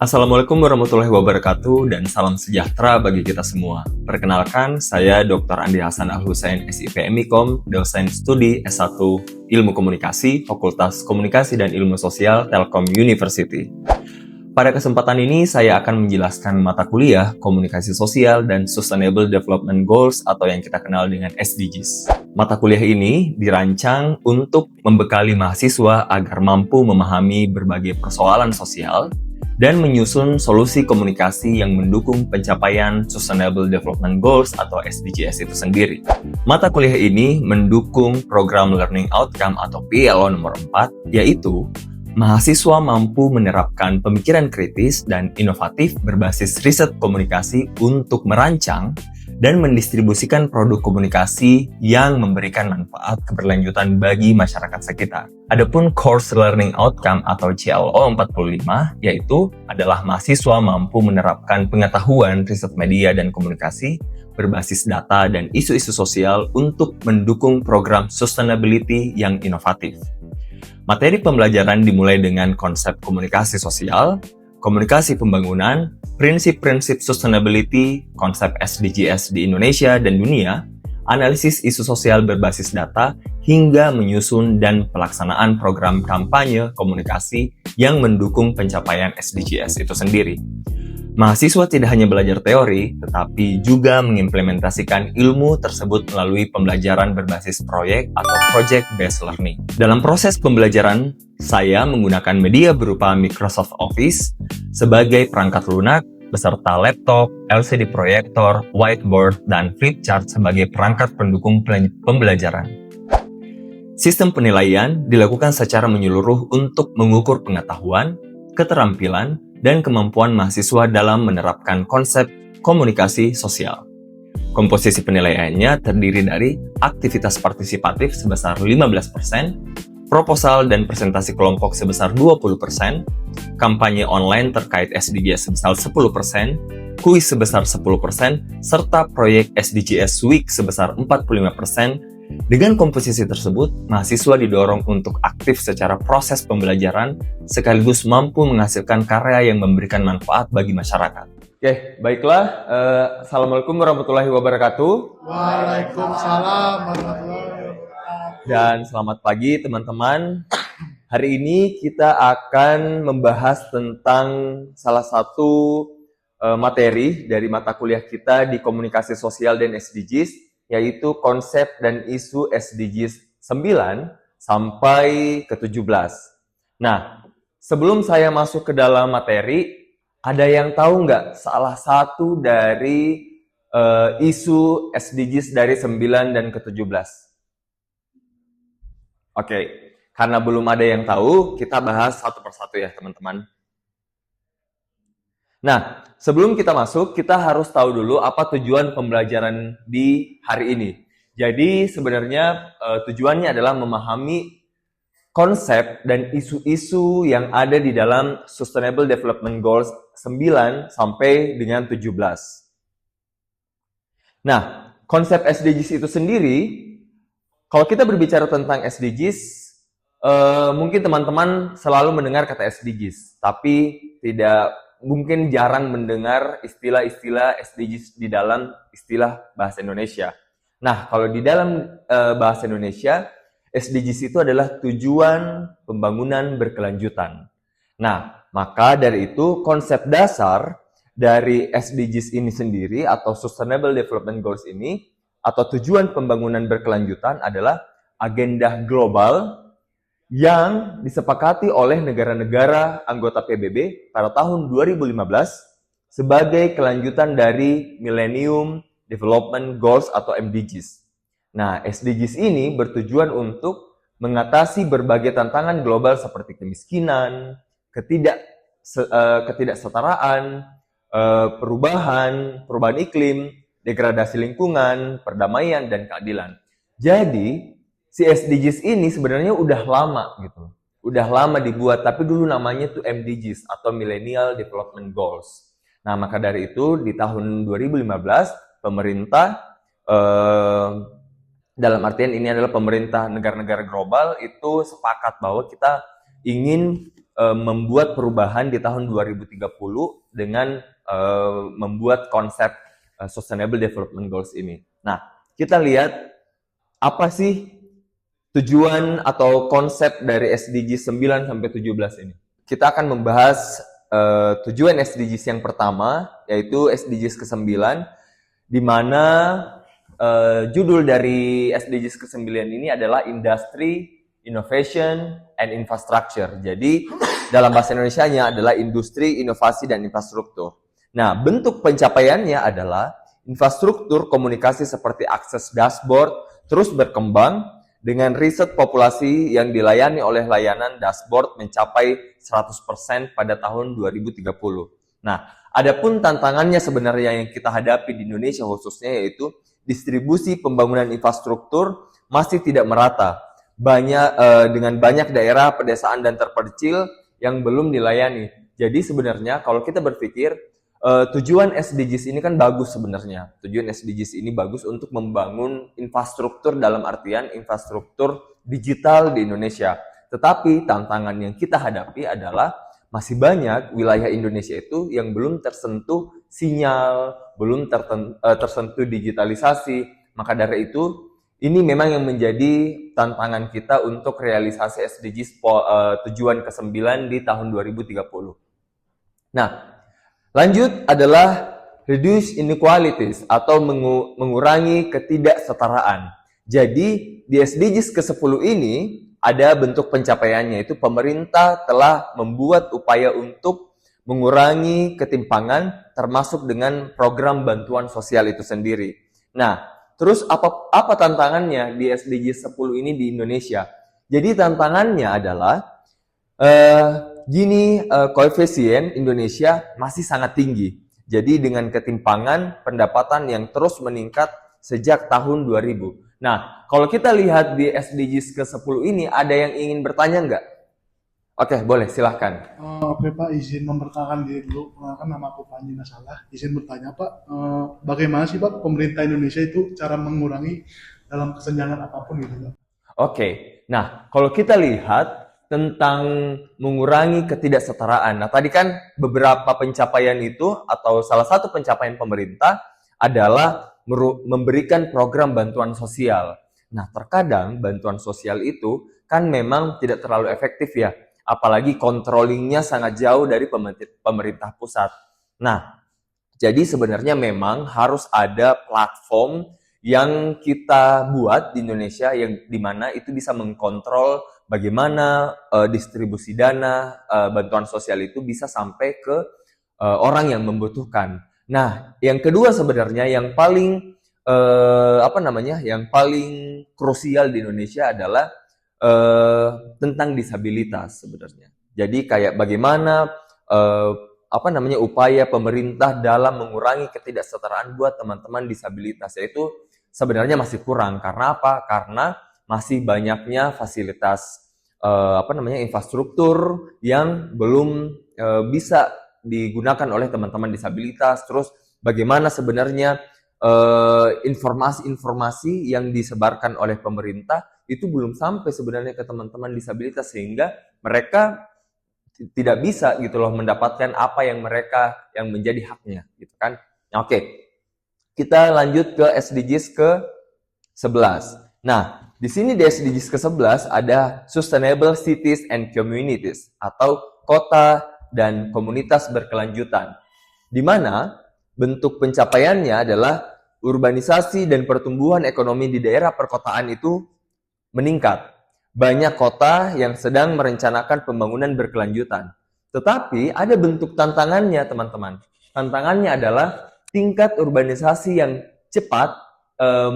Assalamualaikum warahmatullahi wabarakatuh dan salam sejahtera bagi kita semua. Perkenalkan, saya Dr. Andi Hasan Al-Husain, SIPMIKOM, dosen studi S1 Ilmu Komunikasi, Fakultas Komunikasi dan Ilmu Sosial, Telkom University. Pada kesempatan ini, saya akan menjelaskan mata kuliah Komunikasi Sosial dan Sustainable Development Goals atau yang kita kenal dengan SDGs. Mata kuliah ini dirancang untuk membekali mahasiswa agar mampu memahami berbagai persoalan sosial dan menyusun solusi komunikasi yang mendukung pencapaian Sustainable Development Goals atau SDGs itu sendiri. Mata kuliah ini mendukung program Learning Outcome atau PLO nomor 4, yaitu mahasiswa mampu menerapkan pemikiran kritis dan inovatif berbasis riset komunikasi untuk merancang dan mendistribusikan produk komunikasi yang memberikan manfaat keberlanjutan bagi masyarakat sekitar. Adapun Course Learning Outcome atau CLO 45 yaitu adalah mahasiswa mampu menerapkan pengetahuan riset media dan komunikasi berbasis data dan isu-isu sosial untuk mendukung program sustainability yang inovatif. Materi pembelajaran dimulai dengan konsep komunikasi sosial, komunikasi pembangunan, prinsip-prinsip sustainability, konsep SDGs di Indonesia dan dunia, analisis isu sosial berbasis data, hingga menyusun dan pelaksanaan program kampanye komunikasi yang mendukung pencapaian SDGs itu sendiri. Mahasiswa tidak hanya belajar teori, tetapi juga mengimplementasikan ilmu tersebut melalui pembelajaran berbasis proyek atau project-based learning. Dalam proses pembelajaran, saya menggunakan media berupa Microsoft Office sebagai perangkat lunak, beserta laptop, LCD proyektor, whiteboard, dan flip chart sebagai perangkat pendukung pembelajaran. Sistem penilaian dilakukan secara menyeluruh untuk mengukur pengetahuan, keterampilan, dan kemampuan mahasiswa dalam menerapkan konsep komunikasi sosial. Komposisi penilaiannya terdiri dari aktivitas partisipatif sebesar 15%, proposal dan presentasi kelompok sebesar 20%, kampanye online terkait SDGs sebesar 10%, kuis sebesar 10%, serta proyek SDGs Week sebesar 45%. Dengan komposisi tersebut, mahasiswa didorong untuk aktif secara proses pembelajaran sekaligus mampu menghasilkan karya yang memberikan manfaat bagi masyarakat. Oke, baiklah. Assalamualaikum warahmatullahi wabarakatuh. Waalaikumsalam warahmatullahi wabarakatuh. Dan selamat pagi teman-teman. Hari ini kita akan membahas tentang salah satu materi dari mata kuliah kita di Komunikasi Sosial dan SDGs, yaitu konsep dan isu SDGs 9 sampai ke 17. Nah, sebelum saya masuk ke dalam materi, ada yang tahu nggak salah satu dari isu SDGs dari 9 dan ke 17? Oke, karena belum ada yang tahu, kita bahas satu persatu ya teman-teman. Nah, sebelum kita masuk, kita harus tahu dulu apa tujuan pembelajaran di hari ini. Jadi sebenarnya tujuannya adalah memahami konsep dan isu-isu yang ada di dalam Sustainable Development Goals 9 sampai dengan 17. Nah, konsep SDGs itu sendiri, kalau kita berbicara tentang SDGs, mungkin teman-teman selalu mendengar kata SDGs, tapi mungkin jarang mendengar istilah-istilah SDGs di dalam istilah bahasa Indonesia. Nah, kalau di dalam bahasa Indonesia, SDGs itu adalah tujuan pembangunan berkelanjutan. Nah, maka dari itu konsep dasar dari SDGs ini sendiri atau Sustainable Development Goals ini atau tujuan pembangunan berkelanjutan adalah agenda global yang disepakati oleh negara-negara anggota PBB pada tahun 2015 sebagai kelanjutan dari Millennium Development Goals atau MDGs. Nah, SDGs ini bertujuan untuk mengatasi berbagai tantangan global seperti kemiskinan, ketidaksetaraan, perubahan iklim, degradasi lingkungan, perdamaian, dan keadilan. Jadi, si SDGs ini sebenarnya udah lama gitu. Udah lama dibuat, tapi dulu namanya tuh MDGs atau Millennial Development Goals. Nah, maka dari itu di tahun 2015 pemerintah dalam artian ini adalah pemerintah negara-negara global itu sepakat bahwa kita ingin membuat perubahan di tahun 2030 dengan membuat konsep Sustainable Development Goals ini. Nah, kita lihat apa sih tujuan atau konsep dari SDG 9 sampai 17 ini. Kita akan membahas tujuan SDGs yang pertama, yaitu SDGs ke-9, di mana judul dari SDGs ke-9 ini adalah Industry, Innovation, and Infrastructure. Jadi, dalam bahasa Indonesianya adalah industri, inovasi, dan infrastruktur. Nah, bentuk pencapaiannya adalah infrastruktur komunikasi seperti akses dashboard terus berkembang dengan riset populasi yang dilayani oleh layanan dashboard mencapai 100% pada tahun 2030. Nah, adapun tantangannya sebenarnya yang kita hadapi di Indonesia khususnya yaitu distribusi pembangunan infrastruktur masih tidak merata. Dengan banyak daerah pedesaan dan terpencil yang belum dilayani. Jadi sebenarnya kalau kita berpikir tujuan SDGs ini kan bagus sebenarnya. Tujuan SDGs ini bagus untuk membangun infrastruktur dalam artian infrastruktur digital di Indonesia. Tetapi tantangan yang kita hadapi adalah masih banyak wilayah Indonesia itu yang belum tersentuh sinyal, belum tersentuh digitalisasi. Maka dari itu, ini memang yang menjadi tantangan kita untuk realisasi SDGs tujuan ke-9 di tahun 2030. Nah, lanjut adalah reduce inequalities atau mengurangi ketidaksetaraan. Jadi, di SDGs ke-10 ini ada bentuk pencapaiannya, yaitu pemerintah telah membuat upaya untuk mengurangi ketimpangan termasuk dengan program bantuan sosial itu sendiri. Nah, terus apa tantangannya di SDGs 10 ini di Indonesia? Jadi tantangannya adalah koefisien Indonesia masih sangat tinggi. Jadi dengan ketimpangan pendapatan yang terus meningkat sejak tahun 2000. Nah, kalau kita lihat di SDGs ke-10 ini, ada yang ingin bertanya nggak? Oke, boleh, silahkan. Oke Pak, izin memperkenalkan diri dulu. Kan nama aku Panji Nasalah. Izin bertanya Pak, bagaimana sih Pak pemerintah Indonesia itu cara mengurangi dalam kesenjangan apapun gitu Pak? Oke, nah kalau kita lihat tentang mengurangi ketidaksetaraan. Nah, tadi kan beberapa pencapaian itu atau salah satu pencapaian pemerintah adalah memberikan program bantuan sosial. Nah, terkadang bantuan sosial itu kan memang tidak terlalu efektif ya, apalagi controllingnya sangat jauh dari pemerintah pusat. Nah, jadi sebenarnya memang harus ada platform yang kita buat di Indonesia yang dimana itu bisa mengkontrol bagaimana distribusi dana bantuan sosial itu bisa sampai ke orang yang membutuhkan. Nah, yang kedua sebenarnya yang paling yang paling krusial di Indonesia adalah tentang disabilitas sebenarnya. Jadi kayak bagaimana upaya pemerintah dalam mengurangi ketidaksetaraan buat teman-teman disabilitas, yaitu sebenarnya masih kurang. Karena apa? Karena masih banyaknya fasilitas infrastruktur yang belum bisa digunakan oleh teman-teman disabilitas. Terus bagaimana sebenarnya informasi-informasi yang disebarkan oleh pemerintah itu belum sampai sebenarnya ke teman-teman disabilitas sehingga mereka tidak bisa gitu loh mendapatkan apa yang menjadi haknya gitu kan. Oke. Kita lanjut ke SDGs ke-11. Nah, di sini di SDGs ke-11 ada Sustainable Cities and Communities atau kota dan komunitas berkelanjutan. Di mana bentuk pencapaiannya adalah urbanisasi dan pertumbuhan ekonomi di daerah perkotaan itu meningkat. Banyak kota yang sedang merencanakan pembangunan berkelanjutan. Tetapi ada bentuk tantangannya, teman-teman. Tantangannya adalah tingkat urbanisasi yang cepat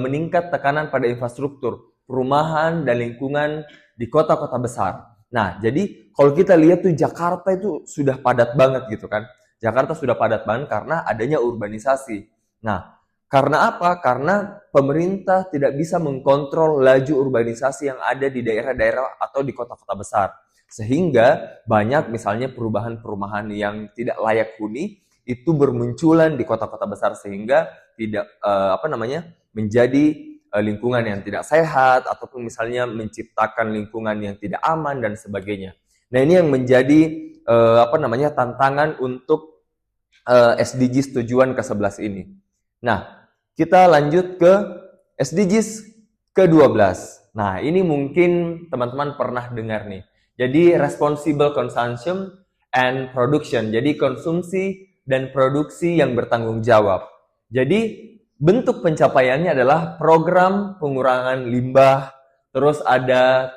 meningkat tekanan pada infrastruktur, perumahan dan lingkungan di kota-kota besar. Nah, jadi kalau kita lihat tuh Jakarta itu sudah padat banget gitu kan. Jakarta sudah padat banget karena adanya urbanisasi. Nah, karena apa? Karena pemerintah tidak bisa mengkontrol laju urbanisasi yang ada di daerah-daerah atau di kota-kota besar. Sehingga banyak misalnya perubahan-perubahan yang tidak layak huni itu bermunculan di kota-kota besar sehingga tidak menjadi lingkungan yang tidak sehat ataupun misalnya menciptakan lingkungan yang tidak aman dan sebagainya. Nah, ini yang menjadi tantangan untuk SDGs tujuan ke-11 ini. Nah, kita lanjut ke SDGs ke-12. Nah, ini mungkin teman-teman pernah dengar nih. Jadi, responsible consumption and production. Jadi, konsumsi dan produksi yang bertanggung jawab. Jadi, bentuk pencapaiannya adalah program pengurangan limbah, terus ada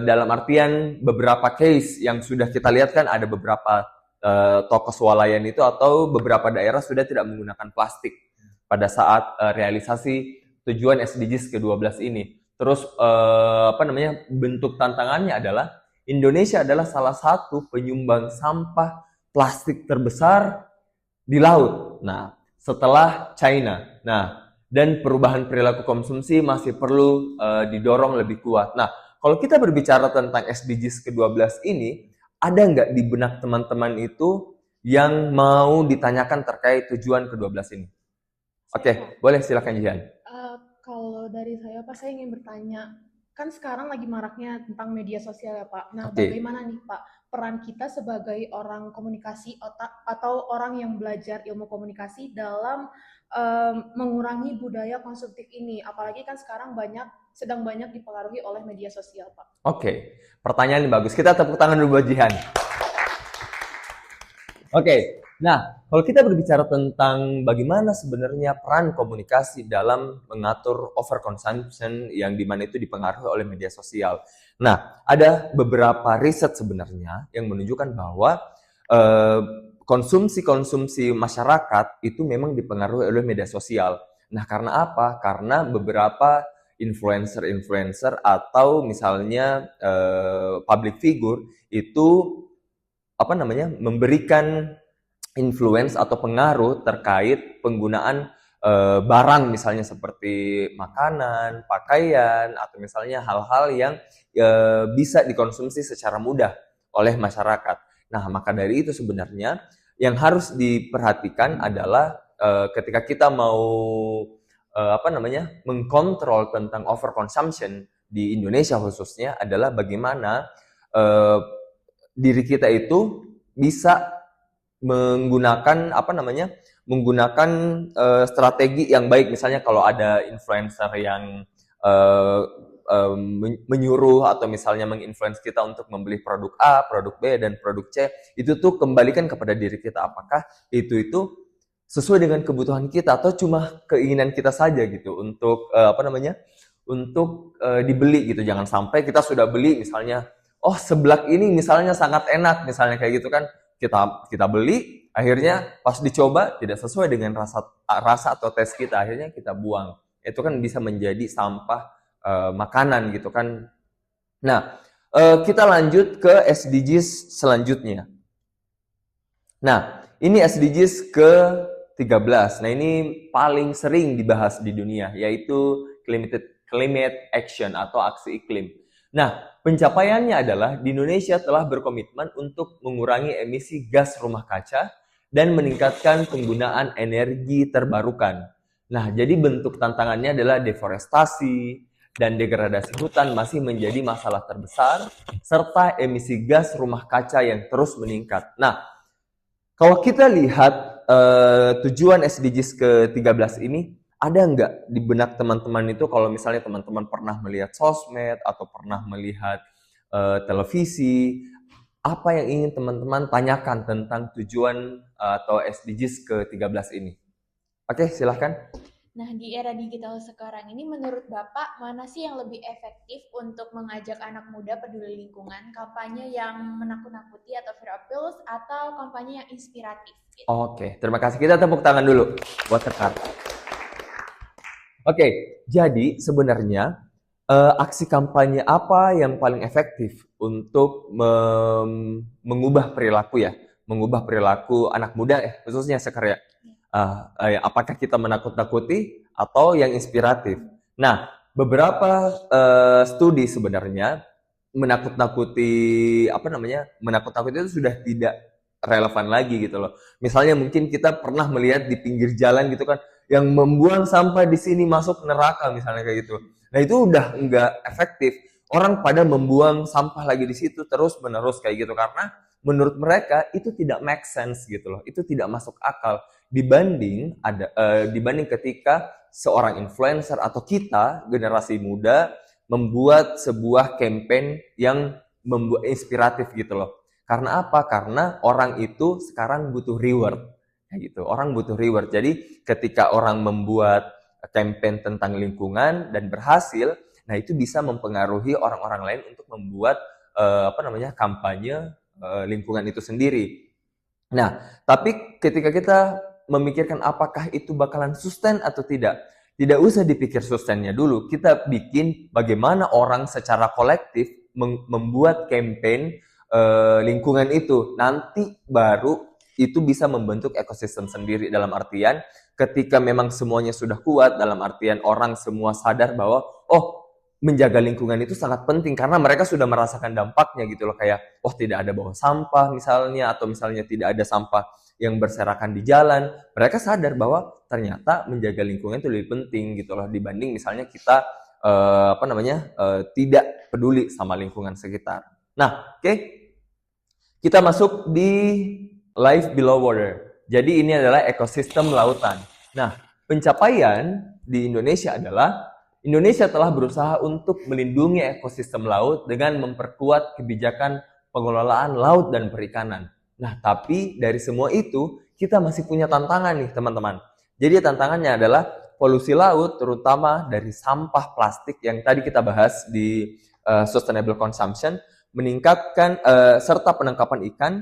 dalam artian beberapa case yang sudah kita lihat kan ada beberapa toko swalayan itu atau beberapa daerah sudah tidak menggunakan plastik pada saat realisasi tujuan SDGs ke-12 ini. Terus bentuk tantangannya adalah Indonesia adalah salah satu penyumbang sampah plastik terbesar di laut. Nah, setelah China. Nah, dan perubahan perilaku konsumsi masih perlu didorong lebih kuat. Nah, kalau kita berbicara tentang SDGs ke-12 ini, ada nggak di benak teman-teman itu yang mau ditanyakan terkait tujuan ke-12 ini? Oke, boleh silakan Jihan. Kalau dari saya, Pak, saya ingin bertanya, kan sekarang lagi maraknya tentang media sosial ya, Pak. Nah, bagaimana nih, Pak, peran kita sebagai orang komunikasi atau orang yang belajar ilmu komunikasi dalam mengurangi budaya konsumtif ini? Apalagi kan sekarang sedang banyak dipengaruhi oleh media sosial, Pak. Oke, pertanyaan yang bagus. Kita tepuk tangan dulu buat Jihan. Oke, nah kalau kita berbicara tentang bagaimana sebenarnya peran komunikasi dalam mengatur overconsumption yang dimana itu dipengaruhi oleh media sosial. Nah, ada beberapa riset sebenarnya yang menunjukkan bahwa konsumsi masyarakat itu memang dipengaruhi oleh media sosial. Nah, karena apa? Karena beberapa influencer atau misalnya public figure itu memberikan influence atau pengaruh terkait penggunaan barang misalnya seperti makanan, pakaian, atau misalnya hal-hal yang bisa dikonsumsi secara mudah oleh masyarakat. Nah, maka dari itu sebenarnya yang harus diperhatikan adalah ketika kita mau mengkontrol tentang overconsumption di Indonesia khususnya adalah bagaimana diri kita itu bisa menggunakan strategi yang baik. Misalnya kalau ada influencer yang menyuruh atau misalnya menginfluence kita untuk membeli produk A, produk B, dan produk C, itu tuh kembalikan kepada diri kita. Apakah itu sesuai dengan kebutuhan kita atau cuma keinginan kita saja gitu untuk dibeli gitu. Jangan sampai kita sudah beli misalnya, oh seblak ini misalnya sangat enak misalnya kayak gitu kan, kita beli, akhirnya pas dicoba tidak sesuai dengan rasa atau tes kita, akhirnya kita buang. Itu kan bisa menjadi sampah makanan gitu kan. Nah, kita lanjut ke SDGs selanjutnya. Nah, ini SDGs ke-13. Nah, ini paling sering dibahas di dunia, yaitu climate action atau aksi iklim. Nah, pencapaiannya adalah di Indonesia telah berkomitmen untuk mengurangi emisi gas rumah kaca dan meningkatkan penggunaan energi terbarukan. Nah, jadi bentuk tantangannya adalah deforestasi dan degradasi hutan masih menjadi masalah terbesar, serta emisi gas rumah kaca yang terus meningkat. Nah, kalau kita lihat tujuan SDGs ke-13 ini, ada nggak di benak teman-teman itu kalau misalnya teman-teman pernah melihat sosmed atau pernah melihat televisi, apa yang ingin teman-teman tanyakan tentang tujuan atau SDGs ke-13 ini? Oke, silahkan. Nah, di era digital sekarang ini menurut Bapak, mana sih yang lebih efektif untuk mengajak anak muda peduli lingkungan? Kampanye yang menakut-nakuti atau fear appeals atau kampanye yang inspiratif? Gitu? Oke, terima kasih. Kita tepuk tangan dulu buat Sekar. Oke, jadi sebenarnya aksi kampanye apa yang paling efektif untuk mengubah perilaku anak muda khususnya Sekar ya? Apakah kita menakut-nakuti atau yang inspiratif? Nah, beberapa studi sebenarnya menakut-nakuti itu sudah tidak relevan lagi gitu loh. Misalnya mungkin kita pernah melihat di pinggir jalan gitu kan, yang membuang sampah di sini masuk neraka misalnya kayak gitu. Nah, itu udah nggak efektif. orang pada membuang sampah lagi di situ terus-menerus kayak gitu karena menurut mereka itu tidak make sense gitu loh. Itu tidak masuk akal dibanding ketika seorang influencer atau kita generasi muda membuat sebuah campaign yang membuat inspiratif gitu loh. Karena apa? Karena orang itu sekarang butuh reward. Kayak gitu. Orang butuh reward. Jadi ketika orang membuat campaign tentang lingkungan dan berhasil, nah itu bisa mempengaruhi orang-orang lain untuk membuat kampanye lingkungan itu sendiri. Nah, tapi ketika kita memikirkan apakah itu bakalan sustain atau tidak, tidak usah dipikir sustainnya dulu. Kita bikin bagaimana orang secara kolektif membuat campaign lingkungan itu. Nanti baru itu bisa membentuk ekosistem sendiri dalam artian ketika memang semuanya sudah kuat, dalam artian orang semua sadar bahwa menjaga lingkungan itu sangat penting karena mereka sudah merasakan dampaknya gitu loh, kayak tidak ada bau sampah misalnya, atau misalnya tidak ada sampah yang berserakan di jalan. Mereka sadar bahwa ternyata menjaga lingkungan itu lebih penting gitu loh dibanding misalnya kita tidak peduli sama lingkungan sekitar. Nah, kita masuk di life below water. Jadi ini adalah ekosistem lautan. Nah, pencapaian di Indonesia adalah Indonesia telah berusaha untuk melindungi ekosistem laut dengan memperkuat kebijakan pengelolaan laut dan perikanan. Nah, tapi dari semua itu, kita masih punya tantangan nih, teman-teman. Jadi tantangannya adalah polusi laut, terutama dari sampah plastik yang tadi kita bahas di sustainable consumption, meningkatkan serta penangkapan ikan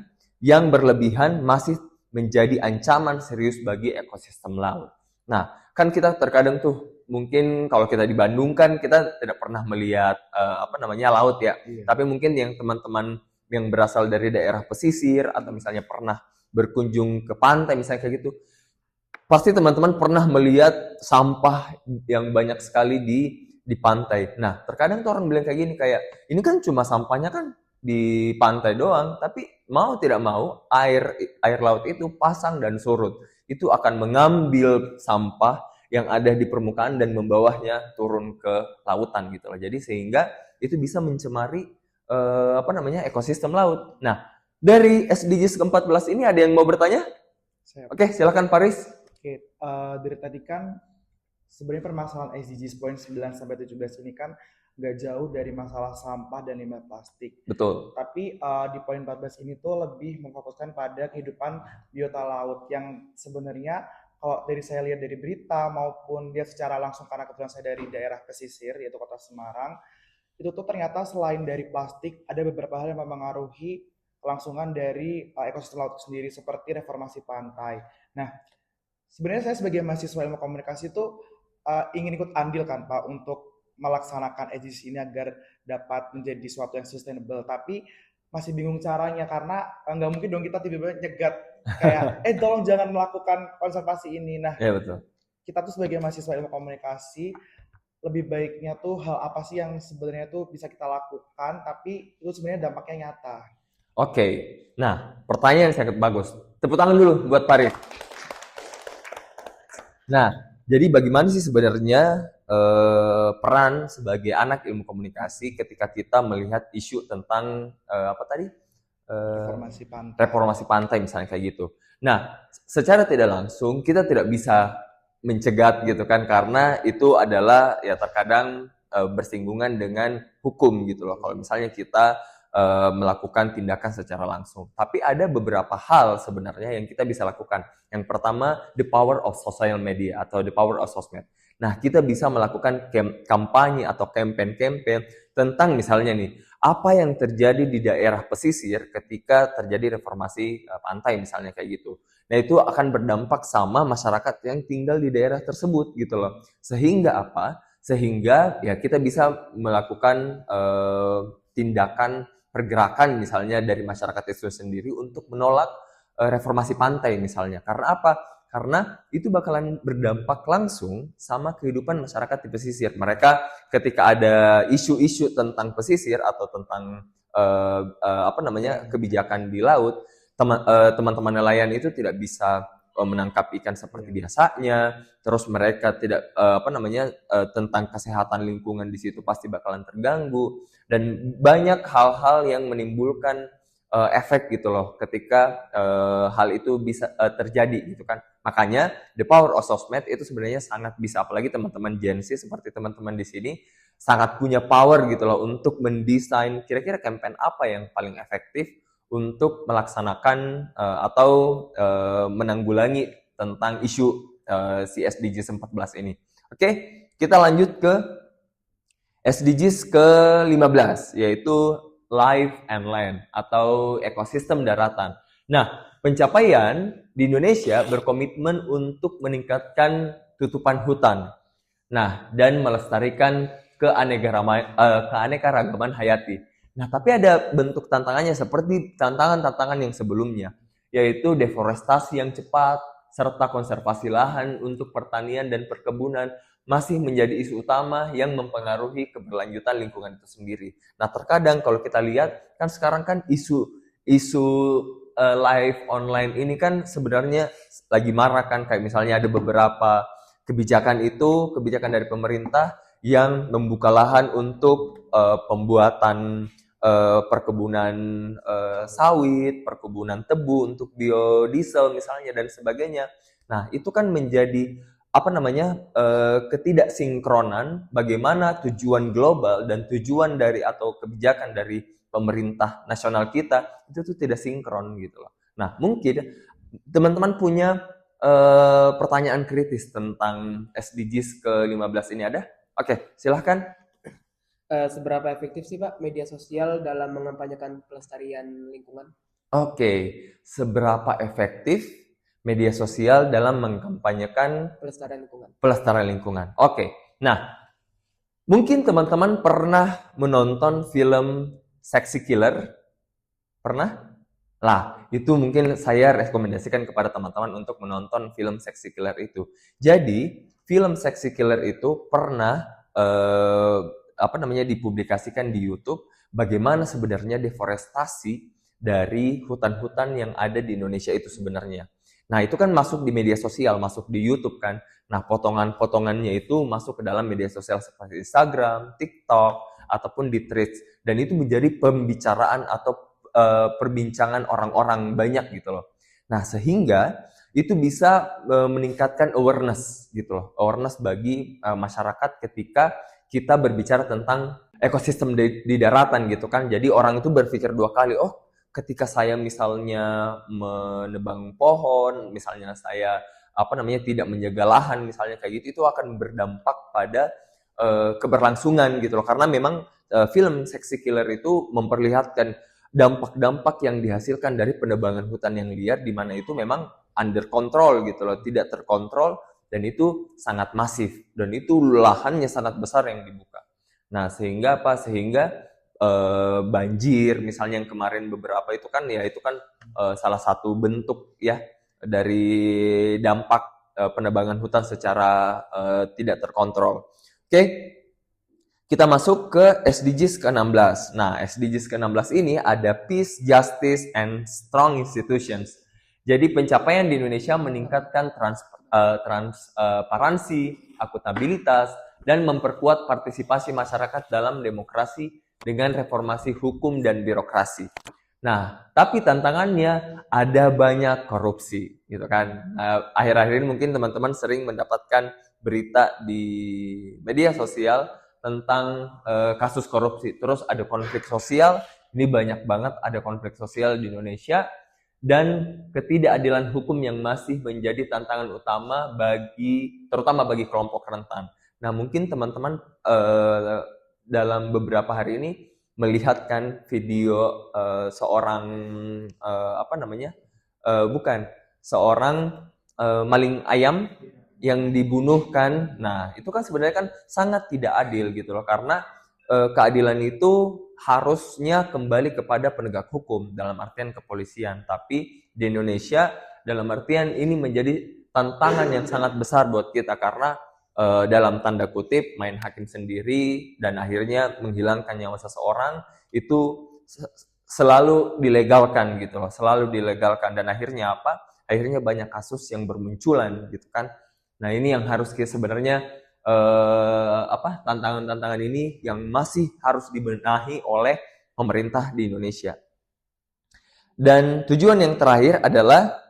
yang berlebihan masih menjadi ancaman serius bagi ekosistem laut. Nah, kan kita terkadang tuh mungkin kalau kita di Bandung kan kita tidak pernah melihat laut ya. Iya. Tapi mungkin yang teman-teman yang berasal dari daerah pesisir atau misalnya pernah berkunjung ke pantai misalnya kayak gitu, pasti teman-teman pernah melihat sampah yang banyak sekali di pantai. Nah, terkadang tuh orang bilang kayak gini, kayak ini kan cuma sampahnya kan di pantai doang, tapi mau tidak mau air laut itu pasang dan surut. Itu akan mengambil sampah yang ada di permukaan dan membawanya turun ke lautan gitu loh. Jadi sehingga itu bisa mencemari ekosistem laut. Nah, dari SDGs ke-14 ini ada yang mau bertanya? Oke, silakan Paris. Oke, dari tadi kan sebenarnya permasalahan SDGs poin 9 sampai 17 ini kan nggak jauh dari masalah sampah dan limbah plastik. Betul. Tapi di poin 14 ini tuh lebih memfokuskan pada kehidupan biota laut yang sebenarnya kalau dari saya lihat dari berita maupun dia secara langsung karena kebetulan saya dari daerah pesisir yaitu Kota Semarang, itu tuh ternyata selain dari plastik ada beberapa hal yang mempengaruhi kelangsungan dari ekosistem laut sendiri seperti reformasi pantai. Nah, sebenarnya saya sebagai mahasiswa ilmu komunikasi itu ingin ikut andil kan Pak untuk melaksanakan SDGs ini agar dapat menjadi suatu yang sustainable, tapi masih bingung caranya karena nggak mungkin dong kita tiba-tiba nyegat kayak tolong jangan melakukan konservasi ini. Nah, ya, betul. Kita tuh sebagai mahasiswa ilmu komunikasi lebih baiknya tuh hal apa sih yang sebenarnya tuh bisa kita lakukan tapi itu sebenarnya dampaknya nyata. Oke. Nah, pertanyaan yang sangat bagus. Tepuk tangan dulu buat Paris. Nah, jadi bagaimana sih sebenarnya peran sebagai anak ilmu komunikasi ketika kita melihat isu tentang reformasi pantai misalnya kayak gitu. Nah, secara tidak langsung kita tidak bisa mencegat gitu kan karena itu adalah ya terkadang bersinggungan dengan hukum gitu loh. Kalau misalnya kita melakukan tindakan secara langsung. Tapi ada beberapa hal sebenarnya yang kita bisa lakukan. Yang pertama, the power of social media atau the power of sosmed. Nah, kita bisa melakukan kampanye atau campaign-campaign tentang misalnya nih, apa yang terjadi di daerah pesisir ketika terjadi reformasi pantai misalnya kayak gitu. Nah, itu akan berdampak sama masyarakat yang tinggal di daerah tersebut gitu loh. Sehingga apa? Sehingga ya kita bisa melakukan tindakan pergerakan misalnya dari masyarakat itu sendiri untuk menolak reformasi pantai misalnya. Karena apa? Karena itu bakalan berdampak langsung sama kehidupan masyarakat di pesisir. Mereka ketika ada isu-isu tentang pesisir atau tentang kebijakan di laut, teman-teman nelayan itu tidak bisa menangkap ikan seperti biasanya, terus mereka tidak tentang kesehatan lingkungan di situ pasti bakalan terganggu, dan banyak hal-hal yang menimbulkan efek gitu loh ketika hal itu bisa terjadi gitu kan. Makanya the power of sosmed itu sebenarnya sangat bisa, apalagi teman-teman Gen Z seperti teman-teman di sini sangat punya power gitu loh untuk mendesain kira-kira campaign apa yang paling efektif untuk melaksanakan atau menanggulangi tentang isu si SDGs 14 ini. Oke, kita lanjut ke SDGs ke-15, yaitu Life and Land atau ekosistem daratan. Nah, pencapaian di Indonesia berkomitmen untuk meningkatkan tutupan hutan. Nah, dan melestarikan keanekaragaman hayati. Nah, tapi ada bentuk tantangannya seperti tantangan-tantangan yang sebelumnya, yaitu deforestasi yang cepat, serta konservasi lahan untuk pertanian dan perkebunan masih menjadi isu utama yang mempengaruhi keberlanjutan lingkungan itu sendiri. Nah, terkadang kalau kita lihat, kan sekarang kan isu live online ini kan sebenarnya lagi marak kan, kayak misalnya ada beberapa kebijakan dari pemerintah yang membuka lahan untuk pembuatan perkebunan sawit, perkebunan tebu untuk biodiesel misalnya dan sebagainya. Nah, itu kan menjadi ketidaksinkronan bagaimana tujuan global dan tujuan dari atau kebijakan dari pemerintah nasional kita itu tuh tidak sinkron gitu loh. Nah, mungkin teman-teman punya pertanyaan kritis tentang SDGs ke-15 ini ada? Oke, silahkan. Seberapa efektif sih Pak media sosial dalam mengampanyekan pelestarian lingkungan? Oke, seberapa efektif media sosial dalam mengkampanyekan pelestarian lingkungan. Oke, nah mungkin teman-teman pernah menonton film Sexy Killer? Pernah? Lah, itu mungkin saya rekomendasikan kepada teman-teman untuk menonton film Sexy Killer itu. Jadi, film Sexy Killer itu pernah dipublikasikan di YouTube bagaimana sebenarnya deforestasi dari hutan-hutan yang ada di Indonesia itu sebenarnya. Nah, itu kan masuk di media sosial, masuk di YouTube kan. Nah, potongan-potongannya itu masuk ke dalam media sosial seperti Instagram, TikTok, ataupun di Threads. Dan itu menjadi pembicaraan atau perbincangan orang-orang banyak gitu loh. Nah, sehingga itu bisa meningkatkan awareness gitu loh. Awareness bagi masyarakat ketika kita berbicara tentang ekosistem di daratan gitu kan. Jadi orang itu berpikir dua kali, oh ketika saya misalnya menebang pohon, misalnya saya tidak menjaga lahan misalnya kayak gitu, itu akan berdampak pada keberlangsungan gitu loh. Karena memang film Sexy Killer itu memperlihatkan dampak-dampak yang dihasilkan dari penebangan hutan yang liar, di mana itu memang under control gitu loh, tidak terkontrol, dan itu sangat masif, dan itu lahannya sangat besar yang dibuka. Nah, sehingga banjir misalnya yang kemarin beberapa itu kan salah satu bentuk ya dari dampak penebangan hutan secara tidak terkontrol. Oke, kita masuk ke SDGs ke-16. Nah, SDGs ke-16 ini ada Peace, Justice, and Strong Institutions. Jadi pencapaian di Indonesia meningkatkan transparansi, akuntabilitas, dan memperkuat partisipasi masyarakat dalam demokrasi dengan reformasi hukum dan birokrasi. Nah, tapi tantangannya ada banyak korupsi, gitu kan. Akhir-akhir ini mungkin teman-teman sering mendapatkan berita di media sosial tentang kasus korupsi. Terus ada konflik sosial, ini banyak banget ada konflik sosial di Indonesia, dan ketidakadilan hukum yang masih menjadi tantangan utama terutama bagi kelompok rentan. Nah, mungkin teman-teman dalam beberapa hari ini melihatkan video seorang maling ayam yang dibunuh kan. Nah, itu kan sebenarnya kan sangat tidak adil gitu loh, karena keadilan itu harusnya kembali kepada penegak hukum dalam artian kepolisian. Tapi di Indonesia dalam artian ini menjadi tantangan yang sangat besar buat kita, karena dalam tanda kutip main hakim sendiri dan akhirnya menghilangkan nyawa seseorang itu selalu dilegalkan gitu loh, selalu dilegalkan. Dan akhirnya apa? akhirnya banyak kasus yang bermunculan gitu kan. Nah, ini yang harus kita sebenarnya tantangan-tantangan ini yang masih harus dibenahi oleh pemerintah di Indonesia. Dan tujuan yang terakhir adalah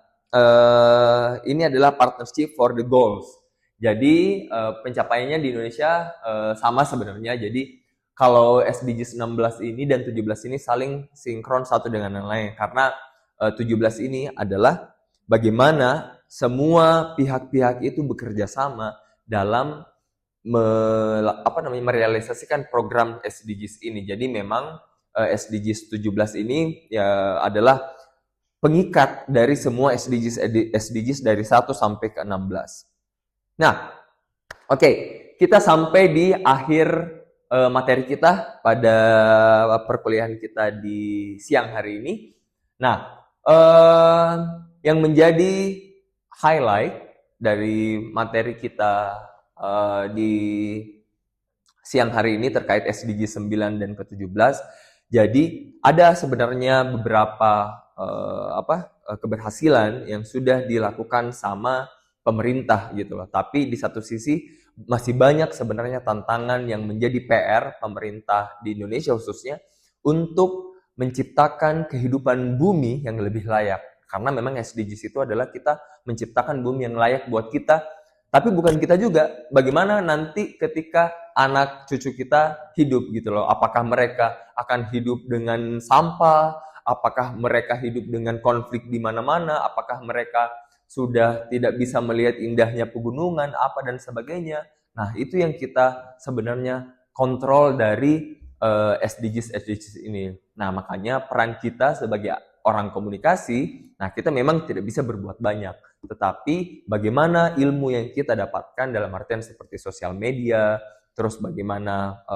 ini adalah partnership for the goals. Jadi pencapaiannya di Indonesia sama sebenarnya. Jadi kalau SDGs 16 ini dan 17 ini saling sinkron satu dengan yang lain. Karena 17 ini adalah bagaimana semua pihak-pihak itu bekerja sama dalam merealisasikan program SDGs ini. Jadi memang SDGs 17 ini ya adalah pengikat dari semua SDGs dari 1 sampai ke 16. Nah, oke, kita sampai di akhir materi kita pada perkuliahan kita di siang hari ini. Nah, yang menjadi highlight dari materi kita di siang hari ini terkait SDG 9 dan ke-17. Jadi ada sebenarnya beberapa keberhasilan yang sudah dilakukan sama pemerintah gitu loh. Tapi di satu sisi masih banyak sebenarnya tantangan yang menjadi PR pemerintah di Indonesia khususnya untuk menciptakan kehidupan bumi yang lebih layak. Karena memang SDGs itu adalah kita menciptakan bumi yang layak buat kita. Tapi bukan kita juga, bagaimana nanti ketika anak cucu kita hidup gitu loh. Apakah mereka akan hidup dengan sampah? Apakah mereka hidup dengan konflik di mana-mana? Apakah mereka sudah tidak bisa melihat indahnya pegunungan, apa dan sebagainya? Nah, itu yang kita sebenarnya kontrol dari SDGs ini. Nah, makanya peran kita sebagai orang komunikasi, nah kita memang tidak bisa berbuat banyak. Tetapi bagaimana ilmu yang kita dapatkan dalam artian seperti sosial media, terus bagaimana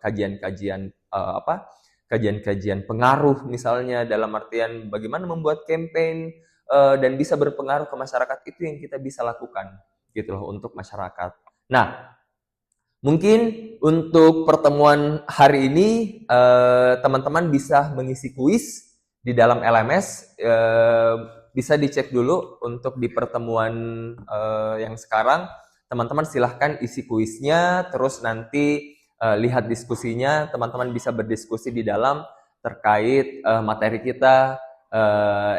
kajian-kajian pengaruh misalnya dalam artian bagaimana membuat campaign dan bisa berpengaruh ke masyarakat, itu yang kita bisa lakukan gitu loh untuk masyarakat. Nah, mungkin untuk pertemuan hari ini teman-teman bisa mengisi kuis di dalam LMS. Bisa dicek dulu untuk di pertemuan yang sekarang. Teman-teman silahkan isi kuisnya, terus nanti lihat diskusinya. Teman-teman bisa berdiskusi di dalam terkait materi kita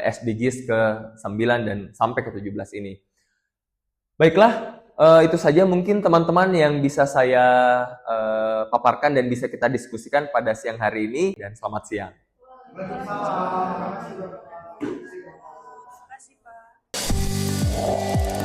SDGs ke-9 dan sampai ke-17 ini. Baiklah, itu saja mungkin teman-teman yang bisa saya paparkan dan bisa kita diskusikan pada siang hari ini, dan selamat siang. Waalaikumsalam. Terima kasih, Pak.